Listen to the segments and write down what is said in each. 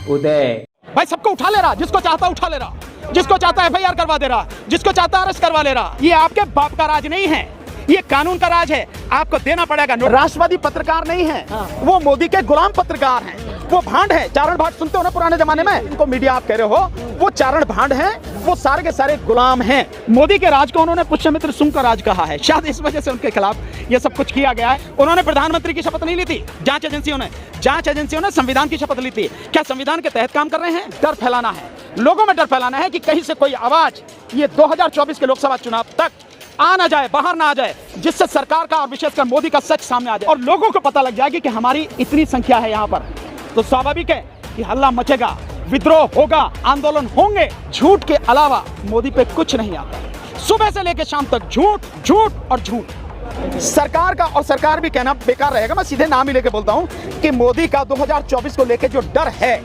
उदय भाई सबको उठा ले रहा, जिसको चाहता उठा ले रहा, जिसको चाहता एफआईआर करवा दे रहा, जिसको चाहता अरेस्ट करवा ले रहा। ये आपके बाप का राज नहीं है, ये कानून का राज है, आपको देना पड़ेगा। राष्ट्रवादी पत्रकार नहीं है, वो मोदी के गुलाम पत्रकार हैं, वो भांड है। चारण भाट सुनते हो ना पुराने जमाने में, इनको मीडिया आप कह रहे हो, वो चारण भांड हैं, वो सारे के सारे गुलाम हैं। मोदी के राज को उन्होंने पुष्यमित्र सुंग का राज कहा है, शायद इस वजह से उनके खिलाफ ये सब कुछ किया गया है। उन्होंने प्रधानमंत्री की शपथ नहीं ली थी, जांच एजेंसियों ने संविधान की शपथ ली थी। क्या संविधान के तहत काम कर रहे हैं? डर फैलाना है, लोगों में डर फैलाना है कि कहीं से कोई आवाज ये 2024 के लोकसभा चुनाव तक आ ना जाए, बाहर ना आ जाए, जिससे सरकार का और विशेषकर मोदी का सच सामने आ जाए और लोगों को पता लग जाएगी कि हमारी इतनी संख्या है यहाँ पर। तो स्वाभाविक है कि हल्ला मचेगा, विद्रोह होगा, आंदोलन होंगे। झूठ के अलावा मोदी पे कुछ नहीं आता। सुबह से लेकर शाम तक झूठ झूठ और झूठ। सरकार का, और सरकार भी कहना बेकार रहेगा, मैं सीधे नाम ही लेके बोलता हूं कि मोदी का 2024 को लेकर जो डर है,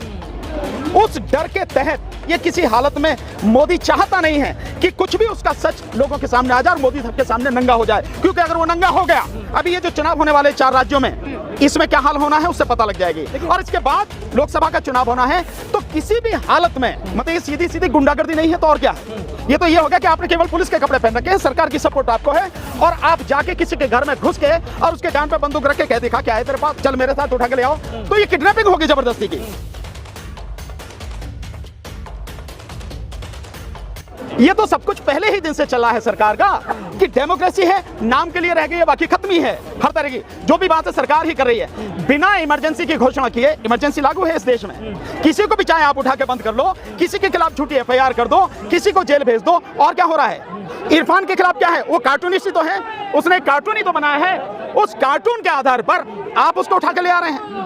उस डर के तहत ये किसी हालत में मोदी चाहता नहीं है कि कुछ भी उसका सच लोगों के सामने आ जाए और मोदी सबके सामने नंगा हो जाए। क्योंकि अगर वो नंगा हो गया, अभी ये जो चुनाव होने वाले 4 राज्यों में, इसमें क्या हाल होना है उससे पता लग जाएगी। और इसके बाद लोकसभा का चुनाव होना है, तो किसी भी हालत में मतलब ये सीधी सीधी गुंडागर्दी नहीं है तो और क्या है। ये तो ये होगा कि आपने केवल पुलिस के कपड़े पहन रखे हैं, सरकार की सपोर्ट आपको है, और आप जाके किसी के घर में घुस के और उसके कान पे बंदूक रख के कह दिखा क्या है तेरे पास, चल मेरे साथ उठा के ले आओ, तो ये किडनैपिंग होगी जबरदस्ती की। ये तो सब कुछ पहले ही दिन से चला है सरकार का कि डेमोक्रेसी है, नाम के लिए रह गई है, बाकी खत्म ही है। हर तरह की जो भी बात है सरकार ही कर रही है, बिना इमरजेंसी की घोषणा किए। इमरजेंसी लागू है इस देश में, किसी को भी चाहे आप उठा के बंद कर लो, किसी के खिलाफ झूठी एफआईआर कर दो, किसी को जेल भेज दो। और क्या हो रहा है? इरफान के खिलाफ क्या है? वो कार्टूनिस्ट ही तो है, उसने कार्टून ही तो बनाया है, उस कार्टून के आधार पर आप उसको उठा के ले आ रहे हैं।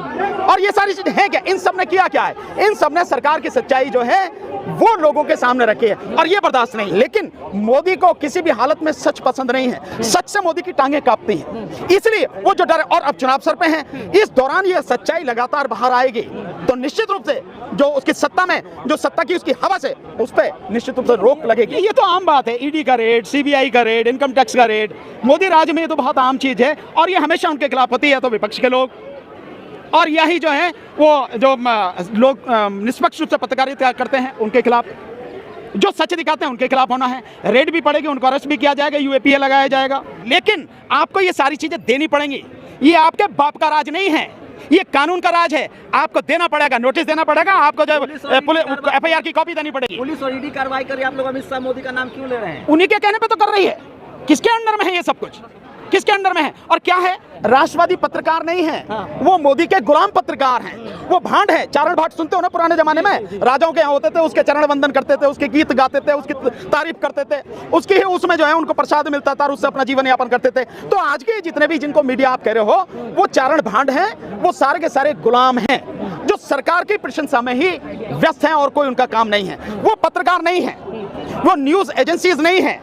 और ये सारी चीजें हैं क्या? इन सब ने किया क्या है? इन सब ने सरकार की सच्चाई जो है वो लोगों के सामने रखी है, और ये बर्दाश्त नहीं। लेकिन मोदी को किसी भी हालत में सच पसंद नहीं है, सच से मोदी की टांगें कांपती हैं, इसलिए वो जो डर है। और अब चुनाव सर पे हैं, इस दौरान ये सच्चाई लगातार बाहर आएगी तो निश्चित रूप से जो उसकी सत्ता में, जो सत्ता की उसकी हवा से, उस पर निश्चित रूप से रोक लगेगी। ये तो आम बात है, ईडी का रेड, सीबीआई का रेड, इनकम टैक्स का रेड, मोदी राज में ये तो बहुत आम चीज है, और ये हमेशा उनके खिलाफ होती है। तो विपक्ष के लोग और यही जो है वो जो लोग निष्पक्ष रूप से पत्रकारिता करते हैं, उनके खिलाफ, जो सच दिखाते हैं उनके खिलाफ होना है। रेड भी पड़ेगी, उनको अरेस्ट भी किया जाएगा, यूएपीए लगाया जाएगा। लेकिन आपको ये सारी चीजें देनी पड़ेंगी। ये आपके बाप का राज नहीं है, ये कानून का राज है। आपको देना पड़ेगा, नोटिस देना पड़ेगा, आपको जो एफआईआर की कॉपी देनी पड़ेगी। पुलिस और ईडी कार्रवाई कर रही है, आप लोग अमित शाह मोदी का नाम क्यों ले रहे हैं? उन्हीं के कहने पे तो कर रही है। किसके अंडर में है ये सब कुछ? किसके अंडर में है? और क्या है? राष्ट्रवादी पत्रकार नहीं है, वो मोदी के गुलाम पत्रकार हैं, वो भांड है। चारण भाट सुनते हो ना पुराने जमाने में, राजाओं के यहाँ होते थे, उसके चरण वंदन करते थे, उसके गीत गाते थे, उसकी तारीफ करते थे, उसकी ही उसमें जो है उनको प्रसाद मिलता था और उससे अपना जीवन यापन करते थे। तो आज के जितने भी जिनको मीडिया आप कह रहे हो, वो चारण भांड हैं, वो सारे के सारे गुलाम हैं, जो सरकार की प्रशंसा में ही व्यस्त हैं और कोई उनका काम नहीं है। वो पत्रकार नहीं है, वो न्यूज एजेंसीज नहीं है।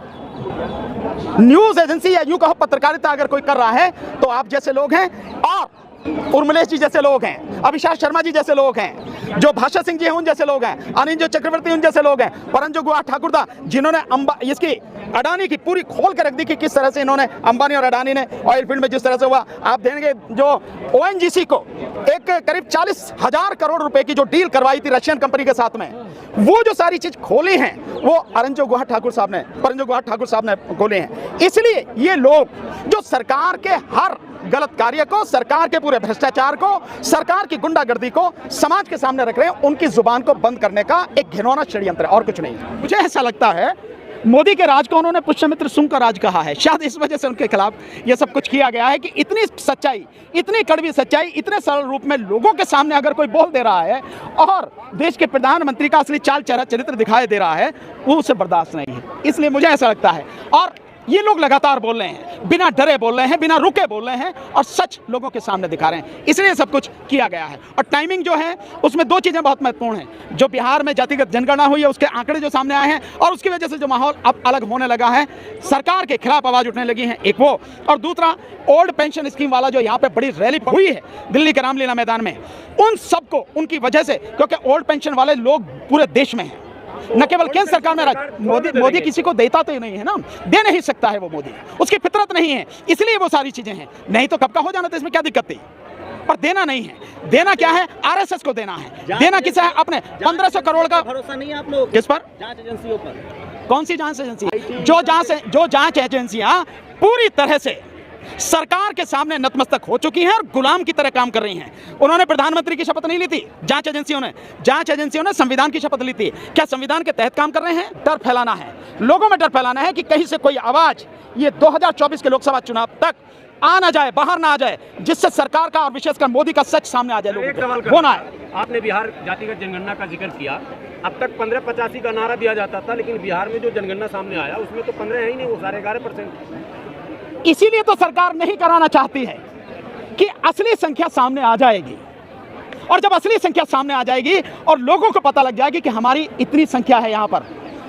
न्यूज एजेंसी या यूं कहो पत्रकारिता अगर कोई कर रहा है तो आप जैसे लोग हैं, और उर्मिलेश जी जैसे लोग हैं, अभिषेक शर्मा जी जैसे लोग हैं, जो भाषा सिंह जी हैं उन जैसे लोग हैं, अनिल चक्रवर्ती उन जैसे लोग हैं, परंजो गुहा ठाकुरदा, जिन्होंने इसकी अडानी की पूरी खोल के रख दी कि किस तरह से इन्होंने, अंबानी और अडानी ने ऑयल फील्ड में जिस तरह से हुआ। आप देंगे जो ओएनजीसी को एक करीब 40,000 करोड़ रुपए की जो डील करवाई थी रशियन कंपनी के साथ में, वो जो सारी चीज खोली हैं वो परंजो गुहा ठाकुर साहब ने खोले हैं। इसलिए ये लोग जो सरकार के हर गलत कार्य को, सरकार के पूरे भ्रष्टाचार को, सरकार की गुंडागर्दी को समाज के सामने रख रहे हैं, उनकी जुबान को बंद करने का एक घिनौना षड्यंत्र है और कुछ नहीं। मुझे ऐसा लगता है मोदी के राज को उन्होंने पुष्यमित्र सुंग का राज कहा है, शायद इस वजह से उनके खिलाफ यह सब कुछ किया गया है कि इतनी सच्चाई, इतनी कड़वी सच्चाई, इतने सरल रूप में लोगों के सामने अगर कोई बोल दे रहा है और देश के प्रधानमंत्री का असली चाल चरित्र दिखाई दे रहा है, वो उसे बर्दाश्त नहीं है। इसलिए मुझे ऐसा लगता है, और ये लोग लगातार बोल रहे हैं, बिना डरे बोल रहे हैं, बिना रुके बोल रहे हैं, और सच लोगों के सामने दिखा रहे हैं, इसलिए सब कुछ किया गया है। और टाइमिंग जो है उसमें 2 चीज़ें बहुत महत्वपूर्ण हैं। जो बिहार में जातिगत जनगणना हुई है उसके आंकड़े जो सामने आए हैं, और उसकी वजह से जो माहौल अब अलग होने लगा है, सरकार के खिलाफ आवाज उठने लगी है, एक वो, और दूसरा ओल्ड पेंशन स्कीम वाला जो यहाँ पे बड़ी रैली हुई है दिल्ली के रामलीला मैदान में, उन सबको उनकी वजह से, क्योंकि ओल्ड पेंशन वाले लोग पूरे देश में हैं, न केवल केंद्र सरकार में। मोदी किसी को देता तो नहीं है ना, दे नहीं सकता है वो, मोदी उसकी फितरत नहीं है, इसलिए वो सारी चीजें हैं। नहीं तो कब का हो जाना था, इसमें क्या दिक्कत थी? पर देना नहीं है। देना क्या है? आरएसएस को देना है। देना किसे है? अपने 1500 करोड़ का। भरोसा नहीं है आप लोग किस पर? जांच एजेंसियों पर। कौन सी जांच एजेंसी? जो जांच एजेंसियां पूरी तरह से सरकार के सामने नतमस्तक हो चुकी हैं और गुलाम की तरह काम कर रही हैं। उन्होंने प्रधानमंत्री की शपथ नहीं ली थी। जांच एजेंसियों ने संविधान की शपथ ली थी। क्या संविधान के तहत काम कर रहे हैं? डर फैलाना है, लोगों में डर फैलाना है कि कहीं से कोई आवाज ये 2024 के लोकसभा चुनाव तक आ ना जाए, बाहर ना आ जाए, जिससे सरकार का और विशेषकर मोदी का सच सामने आ जाए। लोगों को होना है। आपने बिहार जातिगत जनगणना का जिक्र किया। अब तक 1585 का नारा दिया जाता था, लेकिन बिहार में जो जनगणना सामने आया उसमें तो 15 है ही नहीं, वो सारे 11%। इसीलिए तो सरकार नहीं कराना चाहती है कि असली संख्या सामने आ जाएगी, और जब असली संख्या सामने आ जाएगी और लोगों को पता लग जाएगी कि हमारी इतनी संख्या है यहाँ पर,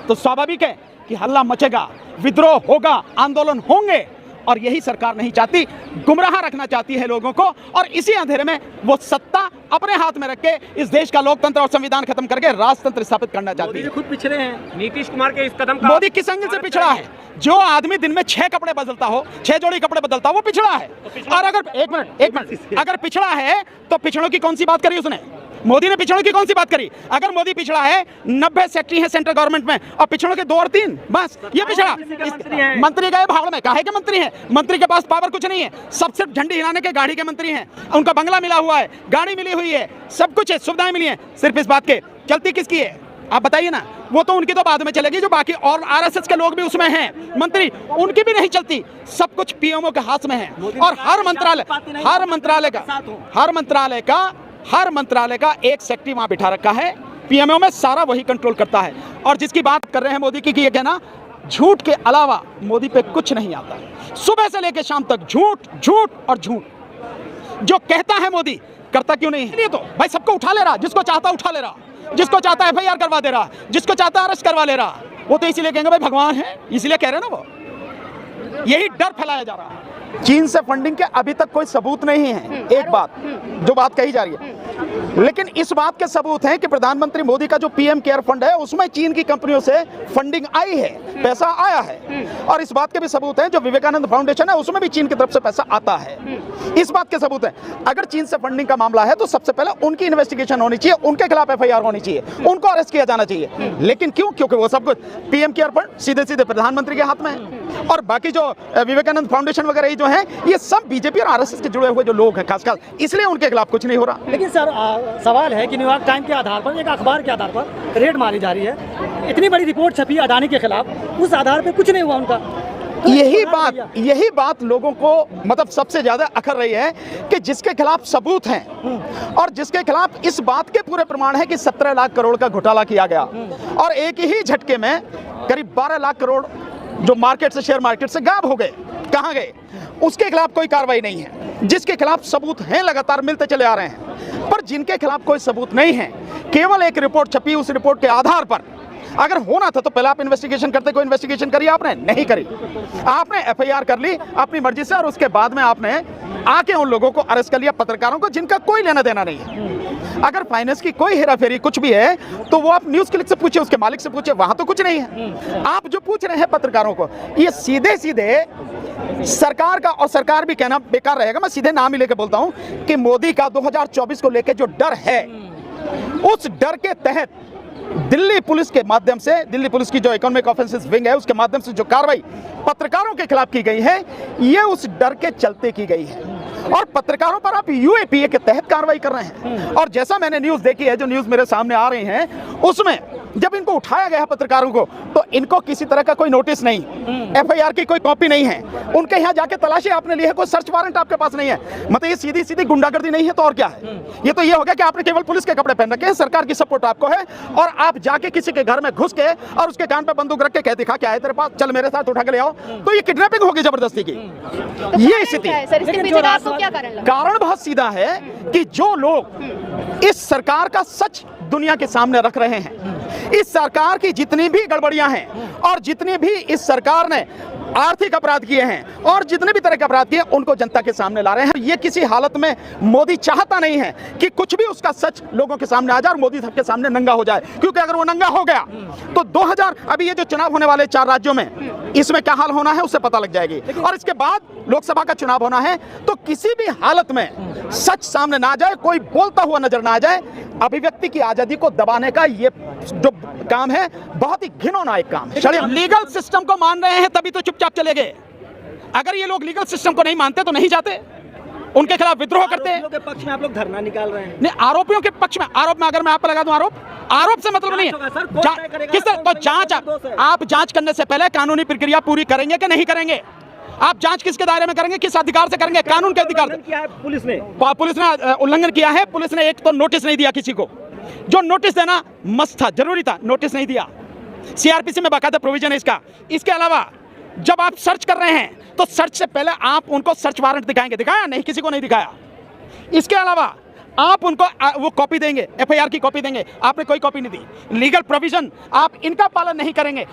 तो स्वाभाविक है कि हल्ला मचेगा, विद्रोह होगा, आंदोलन होंगे। और यही सरकार नहीं चाहती, गुमराह रखना चाहती है लोगों को, और इसी अंधेरे में वो सत्ता अपने हाथ में रख के इस देश का लोकतंत्र और संविधान खत्म करके राजतंत्र स्थापित करना चाहती है। मोदी खुद पिछड़े हैं। नीतीश कुमार के इस कदम का मोदी किस एंगल से पिछड़ा है? जो आदमी दिन में 6 कपड़े बदलता हो, 6 जोड़ी कपड़े बदलता हो, वो पिछड़ा है। और अगर एक मिनट अगर पिछड़ा है तो पिछड़ों की कौन सी बात करी उसने? मोदी ने पिछड़ों की कौन सी बात करी? अगर मोदी पिछड़ा है, 90 सेक्रेटरी है सेंट्रल गवर्नमेंट में और पिछड़ों के 2 और 3, बस ये पिछड़ा। मंत्री गए भाड़ में, काहे के मंत्री हैं? मंत्री के पास पावर कुछ नहीं है, सब सिर्फ झंडी हिलाने के गाड़ी के मंत्री हैं। उनका बंगला मिला हुआ है, गाड़ी मिली हुई है, सब कुछ है, सुविधाएं मिली हैं, सिर्फ इस बात के चलती किसकी है? आप बताइए ना। वो तो उनकी तो बाद में चलेगी, जो बाकी और आरएसएस के लोग भी उसमें हैं मंत्री, उनकी भी नहीं चलती। सब कुछ पीएमओ के हाथ में है। और हर मंत्रालय का एक सेक्रेटरी वहां बिठा रखा है, पीएमओ में सारा वही कंट्रोल करता है। और जिसकी बात कर रहे हैं मोदी की कि ये कहना झूठ के अलावा मोदी पे कुछ नहीं आता, सुबह से लेकर शाम तक झूठ झूठ और झूठ। जो कहता है मोदी, करता क्यों नहीं है? ये तो भाई सबको उठा ले रहा, जिसको चाहता उठा ले रहा, जिसको चाहता एफआईआर करवा दे रहा, जिसको चाहता अरेस्ट करवा ले रहा। वो तो इसीलिए कहेंगे भाई भगवान है, इसलिए कह रहे हैं ना। वो यही डर फैलाया जा रहा है। चीन से फंडिंग के अभी तक कोई सबूत नहीं है। एक बात जो बात कही जा रही है, लेकिन इस बात के सबूत हैं कि प्रधानमंत्री मोदी का जो पीएम केयर फंड है उसमें चीन की कंपनियों से फंडिंग आई है, पैसा आया है। और इस बात के भी सबूत हैं जो विवेकानंद फाउंडेशन है उसमें भी चीन की तरफ से पैसा आता है। इस बात के सबूत है। अगर चीन से फंडिंग का मामला है तो सबसे पहले उनकी इन्वेस्टिगेशन होनी चाहिए, उनके खिलाफ एफआईआर होनी चाहिए, उनको अरेस्ट किया जाना चाहिए। लेकिन क्यों? क्योंकि वो सब कुछ पीएम केयर फंड सीधे सीधे प्रधानमंत्री के हाथ में है। और बाकी जो विवेकानंद फाउंडेशन वगैरह जो है, ये सब बीजेपी और आरएसएस के जुड़े हुए जो लोग हैं खासकर, इसलिए उनके खिलाफ कुछ नहीं हो रहा। लेकिन सर सवाल है कि न्यूयॉर्क टाइम के आधार पर, एक अखबार के आधार पर रेड मारी जा रही है। इतनी बड़ी रिपोर्ट छपी अडानी के खिलाफ, उस आधार पर कुछ नहीं हुआ उनका। तो यही बात लोगों को मतलब सबसे ज्यादा अखर रही है कि जिसके खिलाफ सबूत हैं और जिसके खिलाफ इस बात के पूरे प्रमाण है कि 17 लाख करोड़ का घोटाला किया गया और एक ही झटके में करीब 12 लाख करोड़ जो मार्केट से, शेयर मार्केट से गायब हो गए, कहां गए, उसके खिलाफ कोई कार्रवाई नहीं है। जिसके खिलाफ सबूत हैं लगातार मिलते चले आ रहे हैं, पर जिनके खिलाफ कोई सबूत नहीं है, केवल एक रिपोर्ट छपी, उस रिपोर्ट के आधार पर अगर होना था तो पहले आप इन्वेस्टिगेशन करते। कोई इन्वेस्टिगेशन करी आपने? नहीं करी। आपने एफआईआर कर ली अपनी मर्जी से और उसके बाद में आपने आके उन लोगों को अरेस्ट कर लिया, पत्रकारों को, जिनका कोई लेना देना नहीं है। अगर फाइनेंस की कोई हेराफेरी कुछ भी है तो वो आप न्यूज़ क्लिक से पूछे, उसके मालिक से पूछे, वहां तो कुछ नहीं है। आप जो पूछ रहे हैं पत्रकारों को, ये सीधे सीधे सरकार का, और सरकार भी कहना बेकार रहेगा, मैं सीधे नाम ही लेके बोलता हूं कि मोदी का 2024 को लेकर जो डर है, उस डर के तहत दिल्ली पुलिस के माध्यम से, दिल्ली पुलिस की जो इकोनॉमिक ऑफेंसेस विंग है उसके माध्यम से जो कार्रवाई पत्रकारों के खिलाफ की गई है, ये उस डर के चलते की गई है। और पत्रकारों पर आप यूएपीए के तहत कार्रवाई कर रहे हैं। और जैसा मैंने न्यूज़ देखी है, जो न्यूज़ मेरे सामने आ रही हैं, उसमें जब इनको उठाया गया पत्रकारों को तो इनको किसी तरह का कोई नोटिस नहीं, एफआईआर की कोई कॉपी नहीं है, उनके यहाँ जाके तलाशी आपने ली है, कोई सर्च वारंट आपके पास नहीं है। मतलब ये सीधी सीधी गुंडागर्दी नहीं है तो और क्या है? ये तो ये हो गया कि आपने केवल पुलिस के कपड़े पहन रखे हैं, सरकार की सपोर्ट आपको है, और आप जाके किसी के घर में घुस के और उसके कान पे बंदूक रख के कह दिखा क्या है तेरे पास, चल मेरे साथ उठा के ले आओ, तो ये किडनैपिंग होगी जबरदस्ती की। ये स्थिति, कारण बहुत सीधा है कि जो लोग इस सरकार का सच दुनिया के सामने रख रहे हैं, इस सरकार की जितनी भी गड़बड़ियां हैं और जितनी भी इस सरकार ने आर्थिक अपराध किए हैं और जितने भी तरह के अपराध किए उनको जनता के सामने ला रहे हैं। ये किसी हालत में मोदी चाहता नहीं है कि कुछ भी उसका सच लोगों के सामने आ जाए और मोदी सबके सामने नंगा हो जाए, क्योंकि अगर वो नंगा हो गया तो 2000 अभी ये जो चुनाव होने वाले 4 राज्यों में, इसमें क्या हाल होना है उससे पता लग जाएगी। और इसके बाद लोकसभा का चुनाव होना है, तो किसी भी हालत में सच सामने ना आ जाए, कोई बोलता हुआ नजर ना आ जाए। अभिव्यक्ति की आजादी को दबाने का ये जो काम है बहुत ही घिनौना एक काम है। लीगल सिस्टम को मान रहे हैं तभी तो चुपचाप चले गए। अगर ये लोग लीगल सिस्टम को नहीं मानते तो नहीं जाते, उनके खिलाफ विद्रोह करते हैं। आरोपियों के पक्ष में आप लोग धरना निकाल रहे हैं। नहीं, आरोपियों के पक्ष में आरोप में अगर मैं आप पर लगा दूं आरोप से मतलब नहीं है। किस तरह तो जांच, आप जांच करने से पहले कानूनी प्रक्रिया पूरी करेंगे कि नहीं करेंगे? आप जांच किसके दायरे में करेंगे, किस अधिकार से करेंगे? कानून के अधिकार से। क्या है पुलिस ने उल्लंघन किया है। पुलिस ने एक तो नोटिस नहीं दिया किसी को, जो नोटिस देना मस्त था, जरूरी था, नोटिस नहीं दिया। सीआरपीसी में बाकायदा प्रोविजन है इसका। इसके अलावा जब आप सर्च कर रहे हैं तो सर्च से पहले आप उनको सर्च वारंट दिखाएंगे, दिखाया नहीं? किसी को नहीं दिखाया। इसके अलावा आप उनको वो कॉपी देंगे, एफआईआर की कॉपी देंगे, आपने कोई कॉपी नहीं दी। लीगल प्रोविजन आप इनका पालन नहीं करेंगे।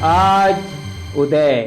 आज उदय